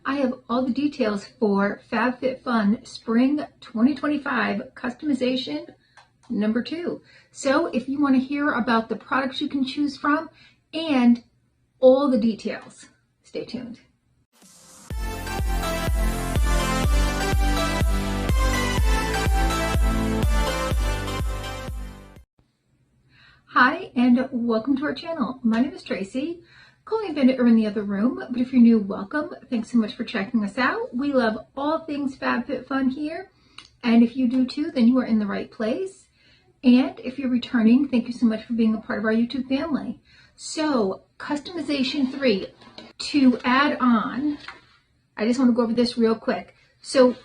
I have all the details for FabFitFun Spring 2025 customization number 2. So if you want to hear about the products you can choose from and all the details, stay tuned. Hi, and welcome to our channel. My name is Tracey. Call me Bandit or in the other room, but if you're new, welcome. Thanks so much for checking us out. We love all things FabFitFun here, and if you do too, then you are in the right place. And if you're returning, thank you so much for being a part of our YouTube family. So, customization 3, to add on, I just want to go over this real quick. So,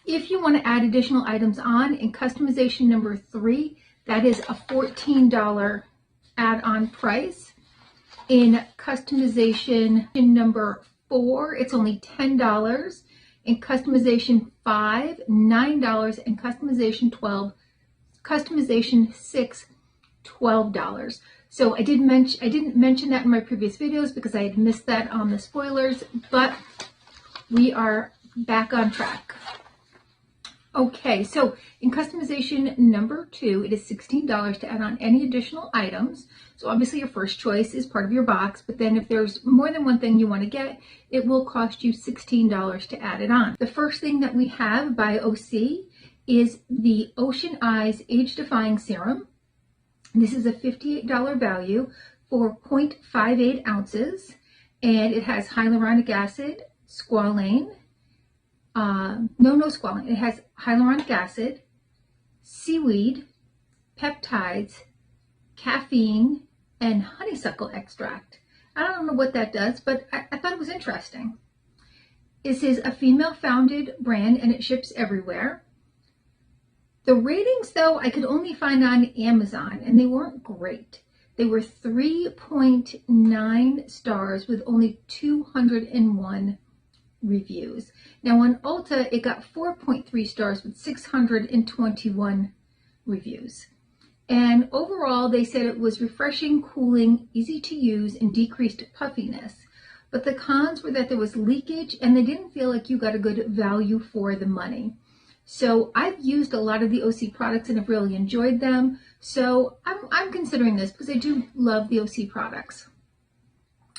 if you want to add additional items on in customization number 3, that is a $14 add-on price. In customization number 4, it's only $10. In customization 5, $9. And customization 6, $12. So I didn't mention that in my previous videos because I had missed that on the spoilers, but we are back on track. Okay, so in customization number 2, it is $16 to add on any additional items. So obviously your first choice is part of your box, but then if there's more than one thing you want to get, it will cost you $16 to add it on. The first thing that we have by OC is the Ocean Eyes Age Defying Serum. This is a $58 value for 0.58 ounces, and it has hyaluronic acid, squalane, no squalane. It has hyaluronic acid, seaweed, peptides, caffeine, and honeysuckle extract. I don't know what that does, but I thought it was interesting. This is a female-founded brand, and it ships everywhere. The ratings, though, I could only find on Amazon, and they weren't great. They were 3.9 stars with only 201 reviews. Now on Ulta, it got 4.3 stars with 621 reviews. And overall, they said it was refreshing, cooling, easy to use, and decreased puffiness. But the cons were that there was leakage, and they didn't feel like you got a good value for the money. So I've used a lot of the OC products and have really enjoyed them. So I'm considering this because I do love the OC products.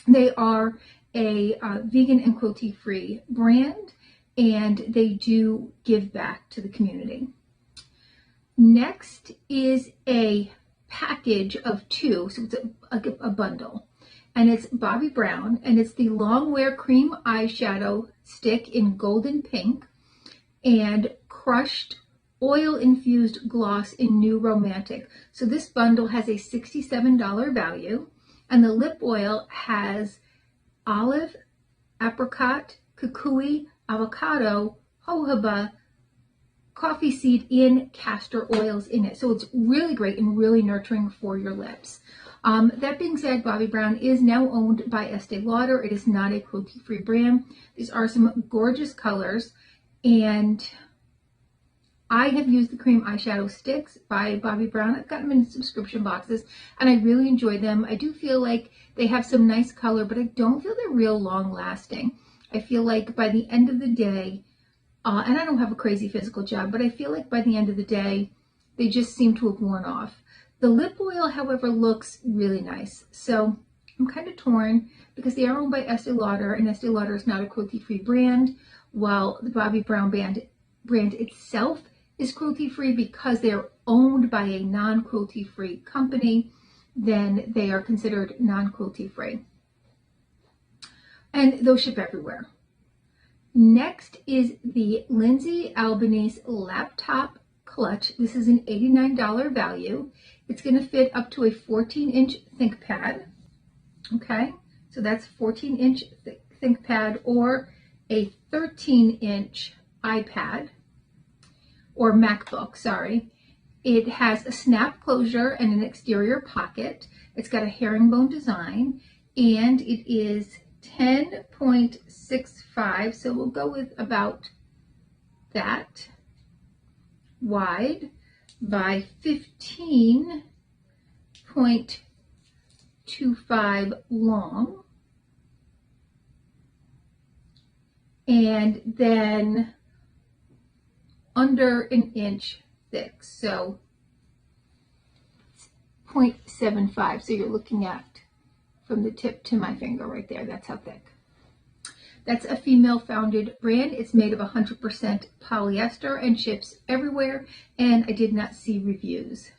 They are a vegan and cruelty-free brand, and they do give back to the community. Next is a package of 2, so it's a bundle, and it's Bobbi Brown, and it's the Long Wear Cream Eyeshadow Stick in Golden Pink, and Crushed Oil-Infused Gloss in New Romantic. So this bundle has a $67 value, and the lip oil has olive, apricot, kukui, avocado, jojoba, coffee seed, and castor oils in it. So it's really great and really nurturing for your lips. That being said, Bobbi Brown is now owned by Estee Lauder. It is not a cruelty-free brand. These are some gorgeous colors, and I have used the cream eyeshadow sticks by Bobbi Brown. I've gotten them in subscription boxes, and I really enjoy them. I do feel like they have some nice color, but I don't feel they're real long lasting. I feel like by the end of the day, and I don't have a crazy physical job, but I feel like by the end of the day, they just seem to have worn off. The lip oil, however, looks really nice. So I'm kind of torn because they are owned by Estee Lauder, and Estee Lauder is not a cruelty-free brand, while the Bobbi Brown brand itself is cruelty-free. Because they're owned by a non-cruelty-free company, then they are considered non-cruelty-free. And those ship everywhere. Next is the Lindsay Albanese Laptop Clutch. This is an $89 value. It's going to fit up to a 14-inch ThinkPad. Okay, so that's 14-inch ThinkPad or a 13-inch iPad or MacBook, sorry. It has a snap closure and an exterior pocket. It's got a herringbone design, and it is 10.65, so we'll go with about that wide by 15.25 long. and then under an inch thick, so 0.75. So you're looking at from the tip to my finger right there. That's how thick. That's a female-founded brand. It's made of 100% polyester and ships everywhere, and I did not see reviews.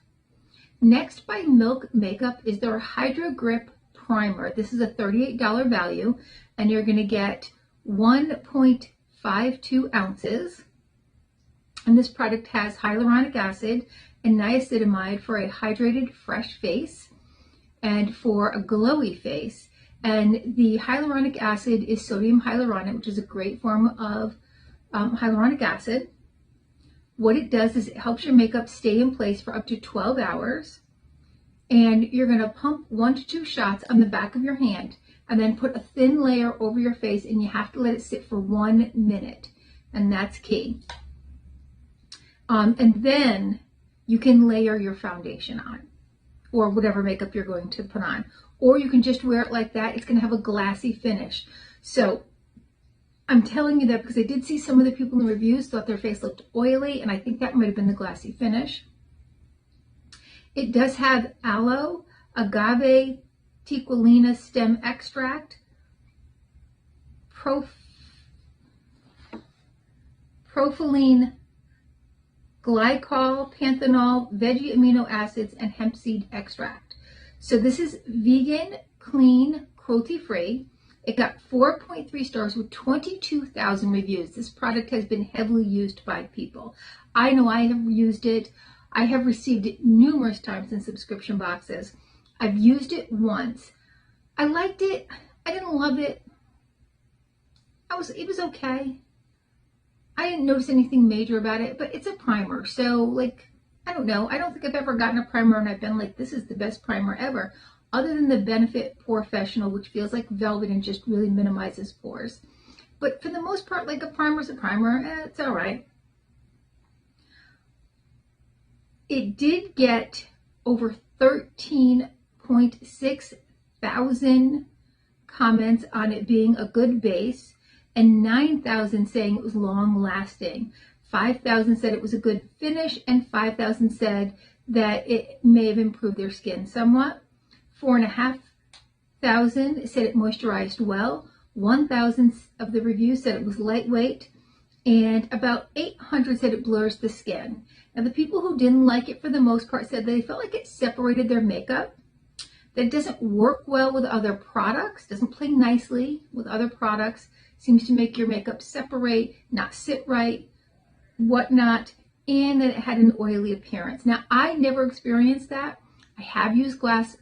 Next by Milk Makeup is their Hydro Grip Primer. This is a $38 value, and you're going to get 1.52 ounces. And this product has hyaluronic acid and niacinamide for a hydrated, fresh face and for a glowy face. And the hyaluronic acid is sodium hyaluronate, which is a great form of hyaluronic acid. What it does is it helps your makeup stay in place for up to 12 hours. And you're going to pump 1 to 2 shots on the back of your hand and then put a thin layer over your face, and you have to let it sit for 1 minute. And that's key. And then you can layer your foundation on, or whatever makeup you're going to put on. Or you can just wear it like that. It's going to have a glassy finish. So I'm telling you that because I did see some of the people in the reviews thought their face looked oily, and I think that might have been the glassy finish. It does have aloe, agave, tequilina stem extract, propylene glycol, panthenol, veggie amino acids, and hemp seed extract. So this is vegan, clean, cruelty-free. It got 4.3 stars with 22,000 reviews. This product has been heavily used by people. I know I have used it. I have received it numerous times in subscription boxes. I've used it once. I liked it. I didn't love it. It was okay. I didn't notice anything major about it, but it's a primer. So, like, I don't know. I don't think I've ever gotten a primer and I've been like, this is the best primer ever, other than the Benefit Professional, which feels like velvet and just really minimizes pores. But for the most part, like, a primer's a primer. It's all right. It did get over 13.6 thousand comments on it being a good base, and 9,000 saying it was long lasting. 5,000 said it was a good finish, and 5,000 said that it may have improved their skin somewhat. 4,500 said it moisturized well. 1,000 of the reviews said it was lightweight, and about 800 said it blurs the skin. Now, the people who didn't like it for the most part said they felt like it separated their makeup, that it doesn't work well with other products, doesn't play nicely with other products, seems to make your makeup separate, not sit right, whatnot, and that it had an oily appearance. Now, I never experienced that. I have used glass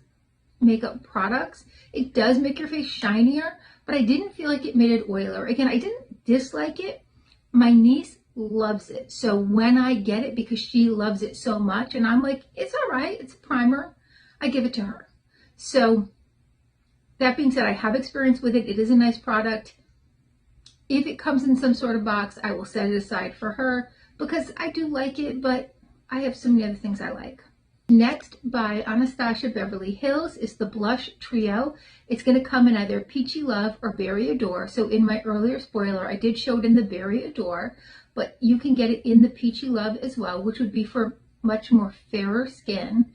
makeup products. It does make your face shinier, but I didn't feel like it made it oilier. Again, I didn't dislike it. My niece loves it. So when I get it, because she loves it so much, and I'm like, it's all right, it's a primer, I give it to her. So that being said, I have experience with it. It is a nice product. If it comes in some sort of box, I will set it aside for her because I do like it, but I have so many other things I like. Next, by Anastasia Beverly Hills, is the Blush Trio. It's going to come in either Peachy Love or Berry Adore. So in my earlier spoiler, I did show it in the Berry Adore, but you can get it in the Peachy Love as well, which would be for much more fairer skin.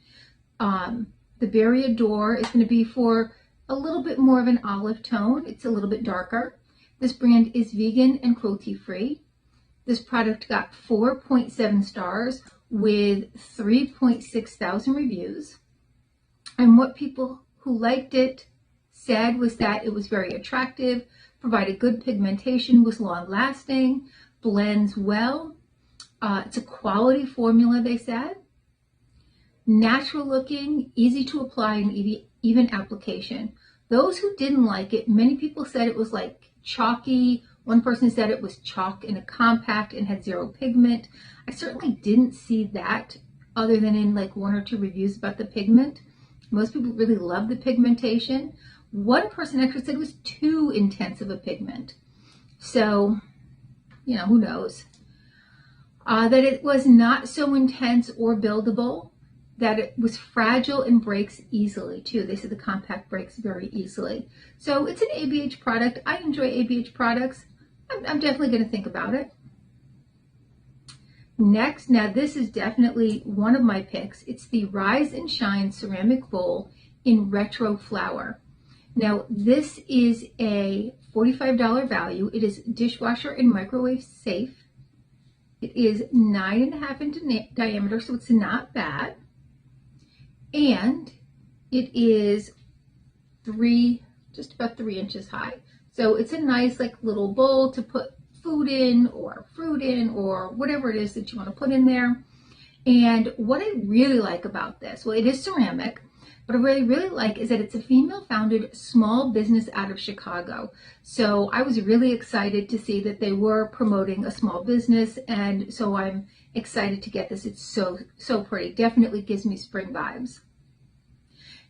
The Berry Adore is going to be for a little bit more of an olive tone. It's a little bit darker. This brand is vegan and cruelty-free. This product got 4.7 stars with 3.6 thousand reviews. And what people who liked it said was that it was very attractive, provided good pigmentation, was long-lasting, blends well. It's a quality formula, they said. Natural looking, easy to apply, and even application. Those who didn't like it, many people said it was like chalky. One person said it was chalk in a compact and had zero pigment. I certainly didn't see that other than in like 1 or 2 reviews about the pigment. Most people really love the pigmentation. One person actually said it was too intense of a pigment. So, you know, who knows? That it was not so intense or buildable, that it was fragile and breaks easily too. They said the compact breaks very easily. So it's an ABH product. I enjoy ABH products. I'm definitely going to think about it. Next, now this is definitely one of my picks. It's the Rise and Shine ceramic bowl in retro flower. Now this is a $45 value. It is dishwasher and microwave safe. It is 9.5 inch diameter, so it's not bad. And it is just about 3 inches high. So it's a nice like little bowl to put food in or fruit in or whatever it is that you want to put in there. And what I really like about this, well, it is ceramic, but what I really like is that it's a female-founded small business out of Chicago. So I was really excited to see that they were promoting a small business, and so I'm excited to get this. It's so pretty. Definitely gives me spring vibes.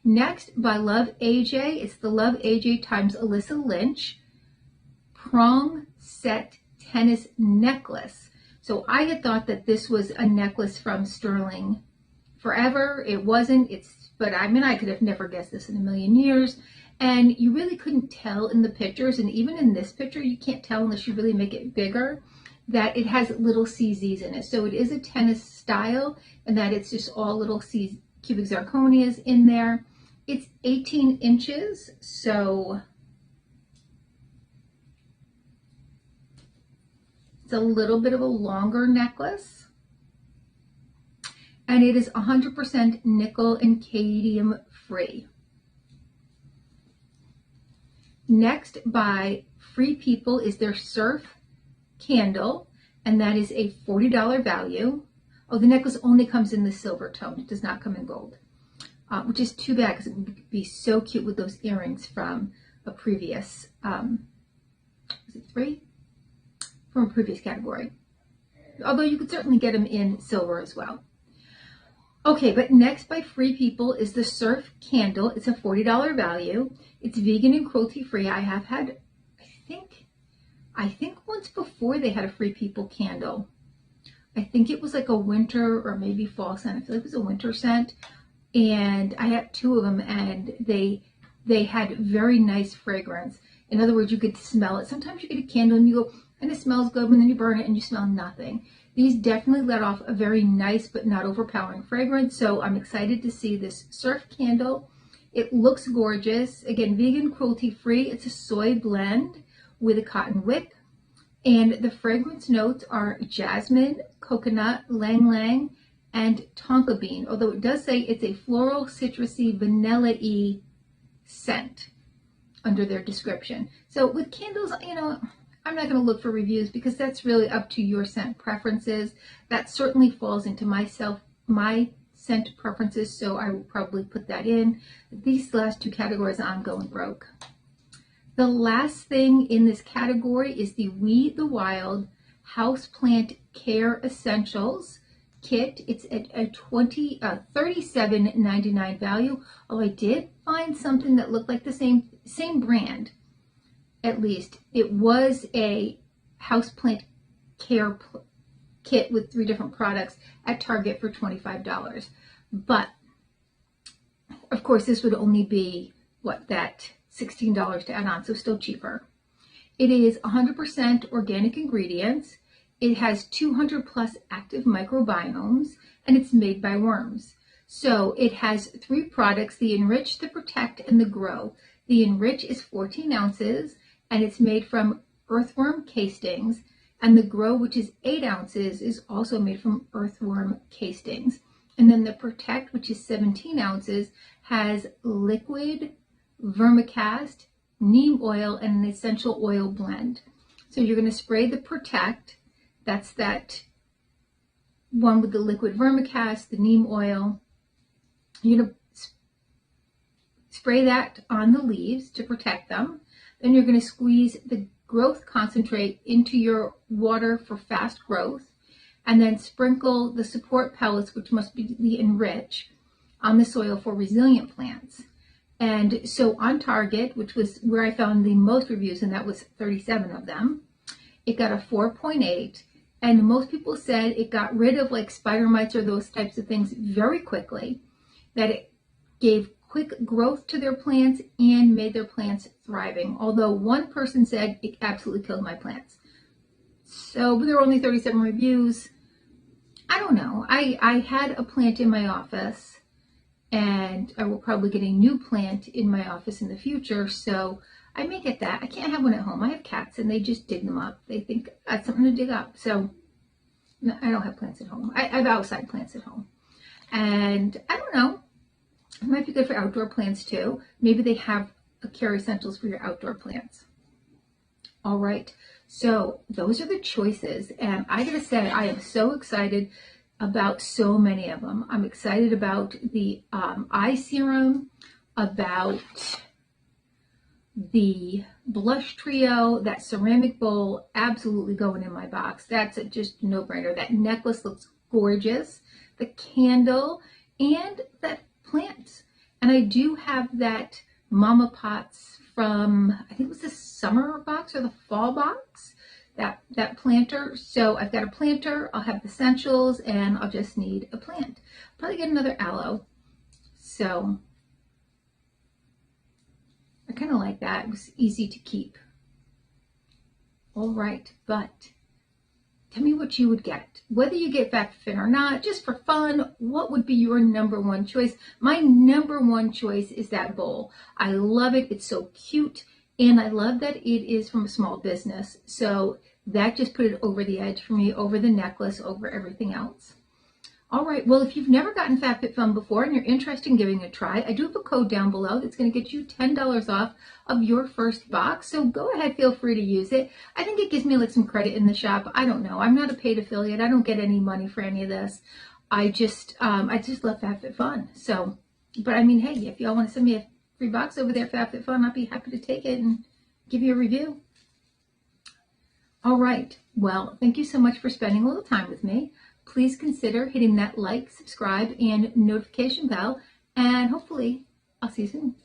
Next, by Love AJ, it's the Love AJ times Alyssa Lynch prong set tennis necklace. So I had thought that this was a necklace from Sterling Forever. It wasn't. But I mean, I could have never guessed this in a million years. And you really couldn't tell in the pictures, and even in this picture, you can't tell unless you really make it bigger, that it has little CZs in it. So it is a tennis style, and that it's just all little cubic zirconias in there. It's 18 inches, so it's a little bit of a longer necklace. And it is 100% nickel and cadmium free. Next, by Free People, is their Surf Candle, and that is a $40 value. Oh, the necklace only comes in the silver tone. It does not come in gold, which is too bad because it would be so cute with those earrings from a previous, was it 3? From a previous category. Although you could certainly get them in silver as well. Okay, but next by Free People is the Surf Candle. It's a $40 value. It's vegan and cruelty free. I have had, I think once before they had a Free People candle. I think it was like a winter or maybe fall scent. I feel like it was a winter scent. And I had 2 of them, and they had very nice fragrance. In other words, you could smell it. Sometimes you get a candle and you go, and it smells good, and then you burn it and you smell nothing. These definitely let off a very nice but not overpowering fragrance, so I'm excited to see this Surf Candle. It looks gorgeous. Again, vegan, cruelty-free. It's a soy blend with a cotton wick, and the fragrance notes are jasmine, coconut, lang lang, and tonka bean, although it does say it's a floral, citrusy, vanilla-y scent under their description. So with candles, you know, I'm not going to look for reviews because that's really up to your scent preferences. That certainly falls into my scent preferences, so I will probably put that in. These last 2 categories, I'm going broke. The last thing in this category is the We the Wild Houseplant Care Essentials kit. It's at a $37.99 value. Oh, I did find something that looked like the same brand. At least it was a houseplant care kit with 3 different products at Target for $25. But of course, this would only be that $16 to add on, so still cheaper. It is 100% organic ingredients. It has 200 plus active microbiomes, and it's made by worms. So it has 3 products: the Enrich, the Protect, and the Grow. The Enrich is 14 ounces. And it's made from earthworm castings, and the Grow, which is 8 ounces, is also made from earthworm castings. And then the Protect, which is 17 ounces, has liquid vermicast, neem oil, and an essential oil blend. So you're going to spray the Protect. That's that one with the liquid vermicast, the neem oil. You're going to spray that on the leaves to protect them. Then you're going to squeeze the growth concentrate into your water for fast growth, and then sprinkle the support pellets, which must be the Enrich, on the soil for resilient plants. And so on Target, which was where I found the most reviews, and that was 37 of them, it got a 4.8, and most people said it got rid of like spider mites or those types of things very quickly, that it gave quick growth to their plants and made their plants thriving. Although one person said it absolutely killed my plants. So there were only 37 reviews. I don't know. I had a plant in my office, and I will probably get a new plant in my office in the future. So I may get that. I can't have one at home. I have cats and they just dig them up. They think that's something to dig up. So no, I don't have plants at home. I have outside plants at home. And I don't know. It might be good for outdoor plants too. Maybe they have Carry Essentials for your outdoor plants. All right. So those are the choices. And I gotta say, I am so excited about so many of them. I'm excited about the eye serum, about the blush trio, that ceramic bowl, absolutely going in my box. That's just a no-brainer. That necklace looks gorgeous. The candle and that plant. And I do have that Mama Pots from, I think it was the summer box or the fall box, that planter. So I've got a planter, I'll have the essentials, and I'll just need a plant. Probably get another aloe. So I kind of like that. It was easy to keep. All right, but tell me what you would get. Whether you get FabFitFun or not, just for fun, what would be your number one choice? My number one choice is that bowl. I love it. It's so cute. And I love that it is from a small business. So that just put it over the edge for me, over the necklace, over everything else. All right. Well, if you've never gotten FabFitFun before and you're interested in giving it a try, I do have a code down below that's going to get you $10 off of your first box. So go ahead, feel free to use it. I think it gives me like some credit in the shop. I don't know. I'm not a paid affiliate. I don't get any money for any of this. I just love FabFitFun. So, but I mean, hey, if y'all want to send me a free box over there, FabFitFun, I'll be happy to take it and give you a review. All right. Well, thank you so much for spending a little time with me. Please consider hitting that like, subscribe, and notification bell, and hopefully I'll see you soon.